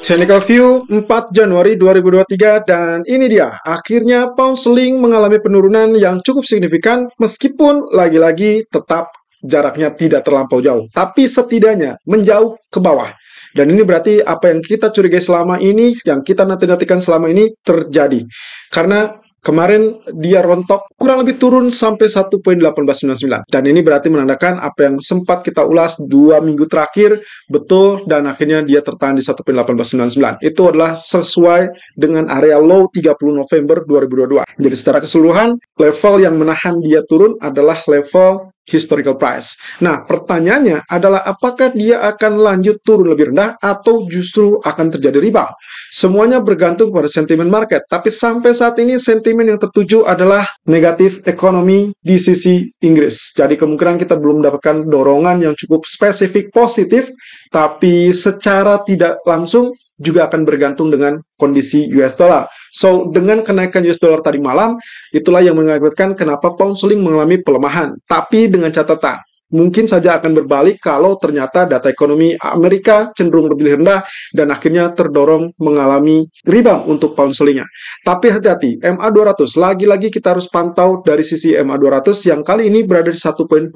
Technical View 4 Januari 2023 dan ini dia, akhirnya pound sterling mengalami penurunan yang cukup signifikan meskipun lagi-lagi tetap jaraknya tidak terlampau jauh, tapi setidaknya menjauh ke bawah. Dan ini berarti apa yang kita curigai selama ini, yang kita nanti-nantikan selama ini terjadi. Karena kemarin dia rontok kurang lebih turun sampai 1.1899. Dan ini berarti menandakan apa yang sempat kita ulas 2 minggu terakhir betul, dan akhirnya dia tertahan di 1.1899. Itu adalah sesuai dengan area low 30 November 2022. Jadi secara keseluruhan, level yang menahan dia turun adalah level historical price. Nah, pertanyaannya adalah apakah dia akan lanjut turun lebih rendah atau justru akan terjadi rebound? Semuanya bergantung pada sentimen market, tapi sampai saat ini sentimen yang tertuju adalah negatif ekonomi di sisi Inggris. Jadi kemungkinan kita belum mendapatkan dorongan yang cukup spesifik positif, tapi secara tidak langsung juga akan bergantung dengan kondisi US dollar. So, dengan kenaikan US dollar tadi malam, itulah yang mengakibatkan kenapa pound sterling mengalami pelemahan. Tapi dengan catatan, mungkin saja akan berbalik kalau ternyata data ekonomi Amerika cenderung lebih rendah dan akhirnya terdorong mengalami rebound untuk pound sterlingnya. Tapi hati-hati, MA200, lagi-lagi kita harus pantau dari sisi MA200 yang kali ini berada di 1.2034.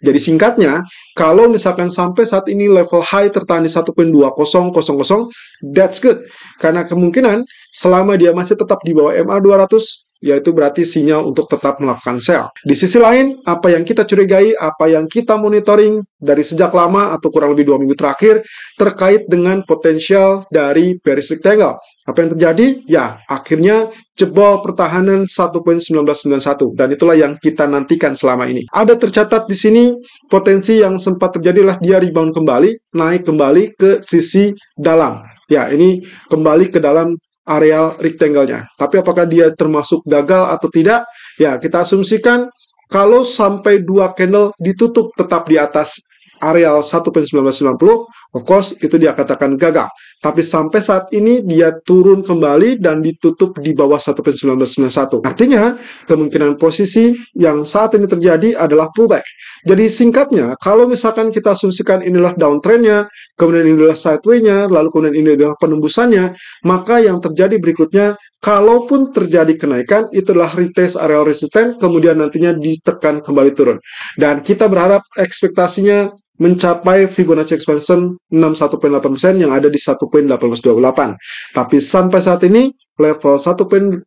Jadi singkatnya, kalau misalkan sampai saat ini level high tertahan di 1.2000, that's good. Karena kemungkinan selama dia masih tetap di bawah MA200, yaitu berarti sinyal untuk tetap melakukan sell. Di sisi lain, apa yang kita curigai, apa yang kita monitoring dari sejak lama atau kurang lebih 2 minggu terakhir terkait dengan potensial dari bearish rectangle. Apa yang terjadi? Ya, akhirnya jebol pertahanan 1.1991 dan itulah yang kita nantikan selama ini. Ada tercatat di sini potensi yang sempat terjadi adalah dia rebound kembali, naik kembali ke sisi dalam. Ya, ini kembali ke dalam areal rectangle-nya. Tapi apakah dia termasuk gagal atau tidak? Ya, kita asumsikan kalau sampai 2 candle ditutup tetap di atas areal 1.1990, of course itu dia katakan gagal. Tapi sampai saat ini dia turun kembali dan ditutup di bawah 1.1991. Artinya, kemungkinan posisi yang saat ini terjadi adalah pullback. Jadi singkatnya, kalau misalkan kita asumsikan inilah downtrend-nya, kemudian inilah sideway-nya, lalu kemudian ini adalah penembusannya, maka yang terjadi berikutnya, kalaupun terjadi kenaikan, itulah retest areal resistance, kemudian nantinya ditekan kembali turun. Dan kita berharap ekspektasinya mencapai Fibonacci expansion 61.8% yang ada di 1.1828. Tapi sampai saat ini level 1.1930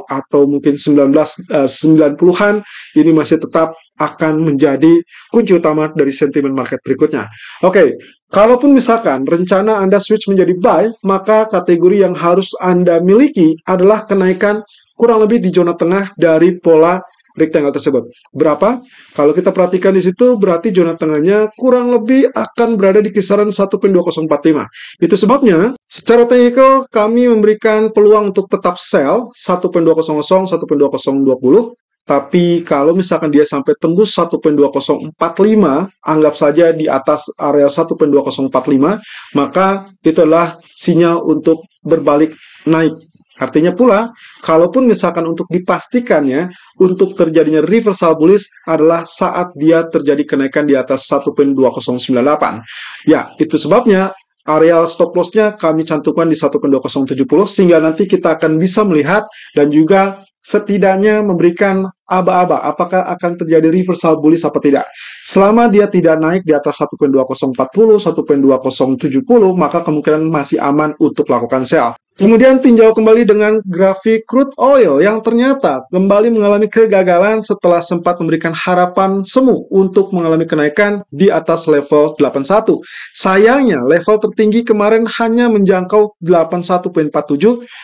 atau mungkin 1990-an ini masih tetap akan menjadi kunci utama dari sentimen market berikutnya. Oke, kalaupun misalkan rencana Anda switch menjadi buy, maka kategori yang harus Anda miliki adalah kenaikan kurang lebih di zona tengah dari pola rectangle tersebut. Berapa? Kalau kita perhatikan di situ, berarti zona tengahnya kurang lebih akan berada di kisaran 1.2045. Itu sebabnya, secara teknikal kami memberikan peluang untuk tetap sell 1.200, 1.2020. Tapi kalau misalkan dia sampai tembus 1.2045, anggap saja di atas area 1.2045, maka itu adalah sinyal untuk berbalik naik. Artinya pula, kalaupun misalkan untuk dipastikannya, untuk terjadinya reversal bullish adalah saat dia terjadi kenaikan di atas 1.2098. Ya, itu sebabnya areal stop loss-nya kami cantumkan di 1.2070, sehingga nanti kita akan bisa melihat dan juga setidaknya memberikan aba-aba apakah akan terjadi reversal bullish apa tidak. Selama dia tidak naik di atas 1.2040, 1.2070, maka kemungkinan masih aman untuk melakukan sell. Kemudian tinjau kembali dengan grafik crude oil yang ternyata kembali mengalami kegagalan setelah sempat memberikan harapan semu untuk mengalami kenaikan di atas level 81. Sayangnya level tertinggi kemarin hanya menjangkau 81.47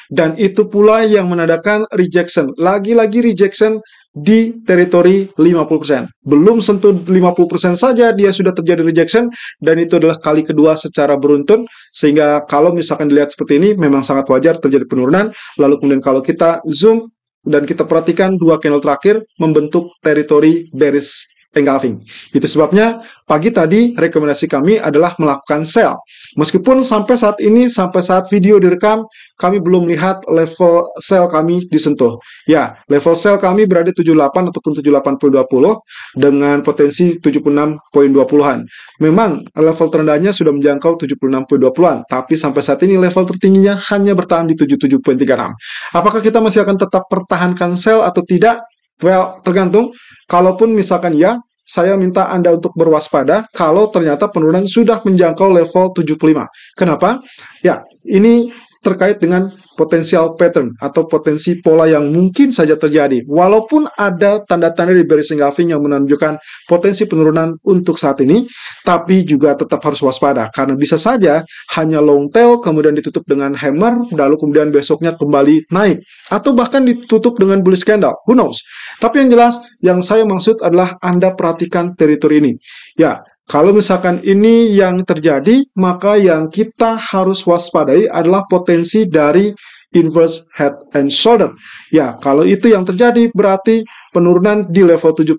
dan itu pula yang menandakan rejection. Lagi-lagi rejection di teritori 50%. Belum sentuh 50% saja dia sudah terjadi rejection dan itu adalah kali kedua secara beruntun, sehingga kalau misalkan dilihat seperti ini memang sangat wajar terjadi penurunan. Lalu kemudian kalau kita zoom dan kita perhatikan 2 candle terakhir membentuk teritori bearish engulfing. Itu sebabnya pagi tadi rekomendasi kami adalah melakukan sell. Meskipun sampai saat ini, sampai saat video direkam, kami belum lihat level sell kami disentuh. Ya, level sell kami berada 78 ataupun 78.20 dengan potensi 76.20-an. Memang level terendahnya sudah menjangkau 76.20-an, tapi sampai saat ini level tertingginya hanya bertahan di 77.36. Apakah kita masih akan tetap pertahankan sell atau tidak? Well, tergantung. Kalaupun misalkan ya, saya minta Anda untuk berwaspada kalau ternyata penurunan sudah menjangkau level 75. Kenapa? Ya, ini terkait dengan potensial pattern atau potensi pola yang mungkin saja terjadi. Walaupun ada tanda-tanda di bearish engulfing yang menunjukkan potensi penurunan untuk saat ini, tapi juga tetap harus waspada karena bisa saja hanya long tail kemudian ditutup dengan hammer lalu kemudian besoknya kembali naik atau bahkan ditutup dengan bullish candle. Who knows? Tapi yang jelas yang saya maksud adalah Anda perhatikan teritori ini. Ya, kalau misalkan ini yang terjadi, maka yang kita harus waspadai adalah potensi dari inverse head and shoulder. Ya, kalau itu yang terjadi berarti penurunan di level 75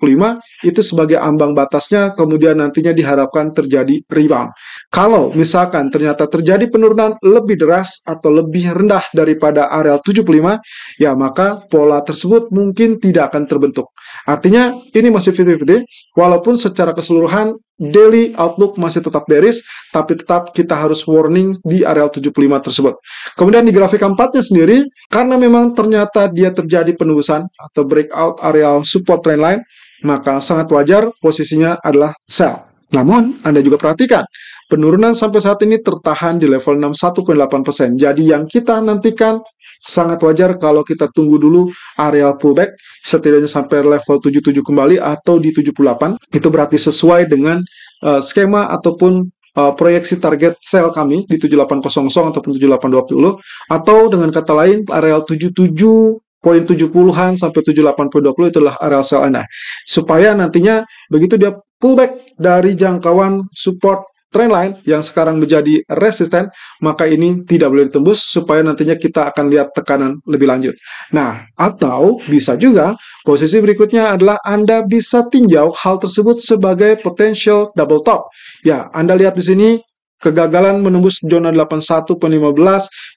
itu sebagai ambang batasnya, kemudian nantinya diharapkan terjadi rebound. Kalau misalkan ternyata terjadi penurunan lebih deras atau lebih rendah daripada area 75, ya maka pola tersebut mungkin tidak akan terbentuk. Artinya ini masih 50-50, walaupun secara keseluruhan daily outlook masih tetap bearish, tapi tetap kita harus warning di area 75 tersebut. Kemudian di grafik keempatnya sendiri, karena memang ternyata dia terjadi penembusan atau breakout area support trendline, maka sangat wajar posisinya adalah sell. Namun, Anda juga perhatikan, penurunan sampai saat ini tertahan di level 61.8%. Jadi yang kita nantikan sangat wajar kalau kita tunggu dulu area pullback setidaknya sampai level 77 kembali atau di 78. Itu berarti sesuai dengan skema ataupun proyeksi target sell kami di 7800 ataupun 7820, atau dengan kata lain area 77.70-an sampai 78.20 itulah area sell Anda. Supaya nantinya begitu dia pullback dari jangkauan support trendline yang sekarang menjadi resisten, maka ini tidak boleh ditembus supaya nantinya kita akan lihat tekanan lebih lanjut. Nah, atau bisa juga posisi berikutnya adalah Anda bisa tinjau hal tersebut sebagai potential double top. Ya, Anda lihat di sini kegagalan menembus zona 81.15,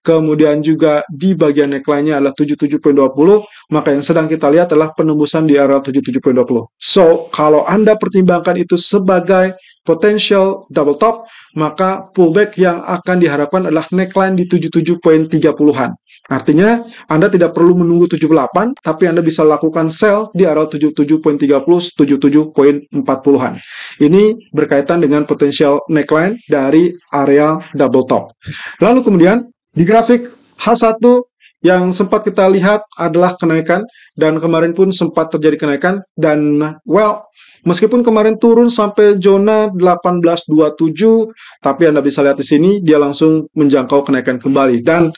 kemudian juga di bagian neckline-nya adalah 77.20, maka yang sedang kita lihat adalah penembusan di area 77.20. So, kalau Anda pertimbangkan itu sebagai potential double top, maka pullback yang akan diharapkan adalah neckline di 77.30-an. Artinya, Anda tidak perlu menunggu 78, tapi Anda bisa lakukan sell di area 77.30, 77.40-an. Ini berkaitan dengan potensial neckline dari area double top. Lalu kemudian, di grafik H1 yang sempat kita lihat adalah kenaikan, dan kemarin pun sempat terjadi kenaikan, dan well, meskipun kemarin turun sampai zona 1827, tapi Anda bisa lihat di sini, dia langsung menjangkau kenaikan kembali. Dan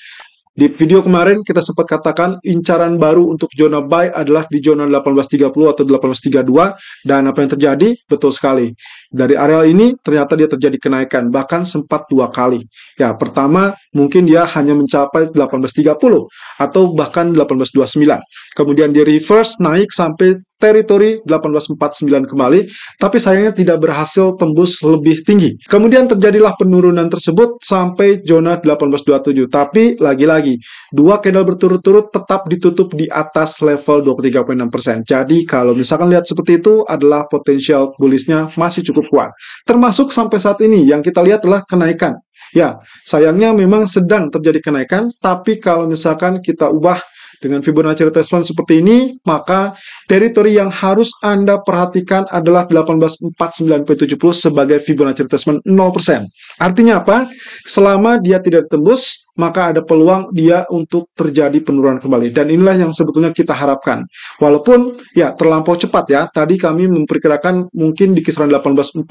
di video kemarin kita sempat katakan incaran baru untuk zona buy adalah di zona 1830 atau 1832, dan apa yang terjadi? Betul sekali. Dari area ini ternyata dia terjadi kenaikan, bahkan sempat 2 kali. Ya, pertama mungkin dia hanya mencapai 1830 atau bahkan 1829. Kemudian dia reverse naik sampai teritori 1849 kembali, tapi sayangnya tidak berhasil tembus lebih tinggi. Kemudian terjadilah penurunan tersebut sampai zona 1827, tapi lagi-lagi 2 candle berturut-turut tetap ditutup di atas level 23.6%. Jadi kalau misalkan lihat seperti itu adalah potensial bullish-nya masih cukup kuat. Termasuk sampai saat ini yang kita lihat adalah kenaikan. Ya, sayangnya memang sedang terjadi kenaikan, tapi kalau misalkan kita ubah dengan Fibonacci retracement seperti ini, maka teritori yang harus Anda perhatikan adalah 1849.70 sebagai Fibonacci retracement 0%. Artinya apa? Selama dia tidak tembus, maka ada peluang dia untuk terjadi penurunan kembali. Dan inilah yang sebetulnya kita harapkan. Walaupun ya terlampau cepat ya. Tadi kami memperkirakan mungkin di kisaran 1842,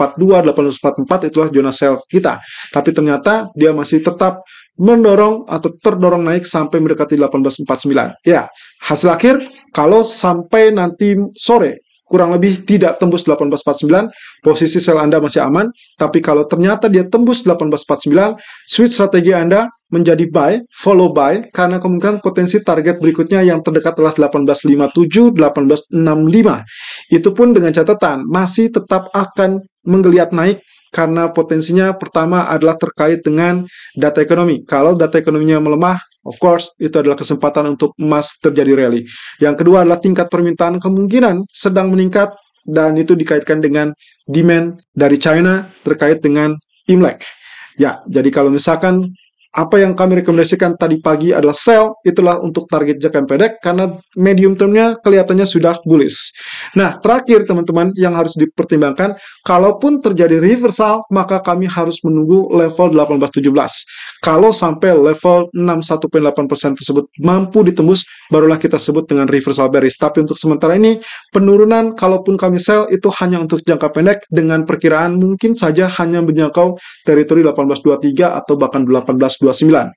1844 itulah zona sell kita. Tapi ternyata dia masih tetap mendorong atau terdorong naik sampai mendekati 1849. Ya, hasil akhir kalau sampai nanti sore kurang lebih tidak tembus 1849, posisi sell Anda masih aman. Tapi kalau ternyata dia tembus 1849, switch strategi Anda menjadi buy, follow buy, karena kemungkinan potensi target berikutnya yang terdekat adalah 1857, 1865. Itu pun dengan catatan masih tetap akan menggeliat naik, karena potensinya pertama adalah terkait dengan data ekonomi. Kalau data ekonominya melemah, of course, itu adalah kesempatan untuk emas terjadi rally. Yang kedua adalah tingkat permintaan kemungkinan sedang meningkat, dan itu dikaitkan dengan demand dari China terkait dengan Imlek. Ya, jadi kalau misalkan apa yang kami rekomendasikan tadi pagi adalah sell, itulah untuk target jangka pendek, karena medium termnya kelihatannya sudah bullish. Nah, terakhir teman-teman yang harus dipertimbangkan, kalaupun terjadi reversal, maka kami harus menunggu level 1817. Kalau sampai level 61,8% tersebut mampu ditembus, barulah kita sebut dengan reversal bearish. Tapi untuk sementara ini, penurunan kalaupun kami sell itu hanya untuk jangka pendek, dengan perkiraan mungkin saja hanya menjangkau teritori 1823 atau bahkan 1829.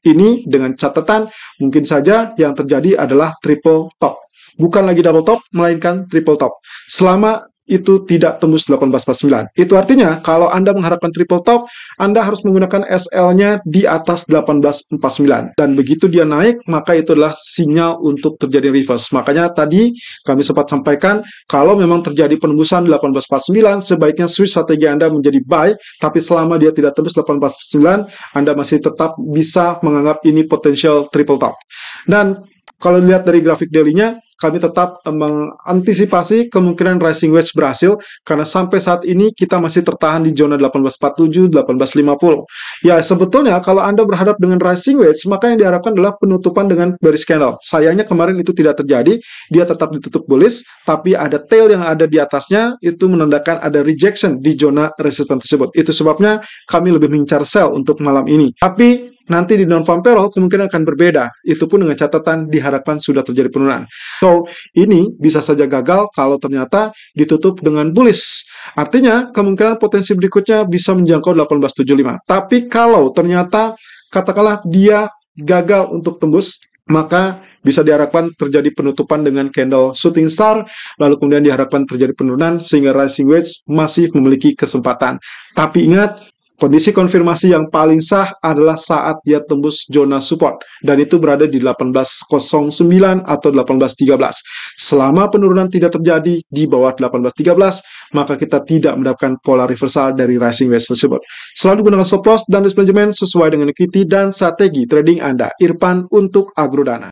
Ini dengan catatan mungkin saja yang terjadi adalah triple top. Bukan lagi double top, melainkan triple top. Selama itu tidak tembus 1849. Itu artinya kalau Anda mengharapkan triple top, Anda harus menggunakan SL-nya di atas 1849. Dan begitu dia naik, maka itu adalah sinyal untuk terjadi reverse. Makanya tadi kami sempat sampaikan, kalau memang terjadi penembusan 1849, sebaiknya switch strategi Anda menjadi buy, tapi selama dia tidak tembus 1849, Anda masih tetap bisa menganggap ini potensial triple top. Dan kalau dilihat dari grafik daily-nya, kami tetap mengantisipasi kemungkinan rising wedge berhasil, karena sampai saat ini kita masih tertahan di zona 1847, 1850. Ya, sebetulnya kalau Anda berhadap dengan rising wedge, maka yang diharapkan adalah penutupan dengan bearish candle. Sayangnya kemarin itu tidak terjadi, dia tetap ditutup bullish, tapi ada tail yang ada di atasnya, itu menandakan ada rejection di zona resistance tersebut. Itu sebabnya kami lebih mengincar sell untuk malam ini. Tapi nanti di non-farm payroll kemungkinan akan berbeda. Itu pun dengan catatan diharapkan sudah terjadi penurunan. So, ini bisa saja gagal kalau ternyata ditutup dengan bullish. Artinya, kemungkinan potensi berikutnya bisa menjangkau 1875. Tapi kalau ternyata, katakanlah dia gagal untuk tembus, maka bisa diharapkan terjadi penutupan dengan candle shooting star, lalu kemudian diharapkan terjadi penurunan sehingga rising wedge masih memiliki kesempatan. Tapi ingat, kondisi konfirmasi yang paling sah adalah saat dia tembus zona support, dan itu berada di 1809 atau 1813. Selama penurunan tidak terjadi di bawah 1813, maka kita tidak mendapatkan pola reversal dari rising wedge tersebut. Selalu gunakan stop loss dan risk management sesuai dengan equity dan strategi trading Anda. Irfan untuk Agrodana.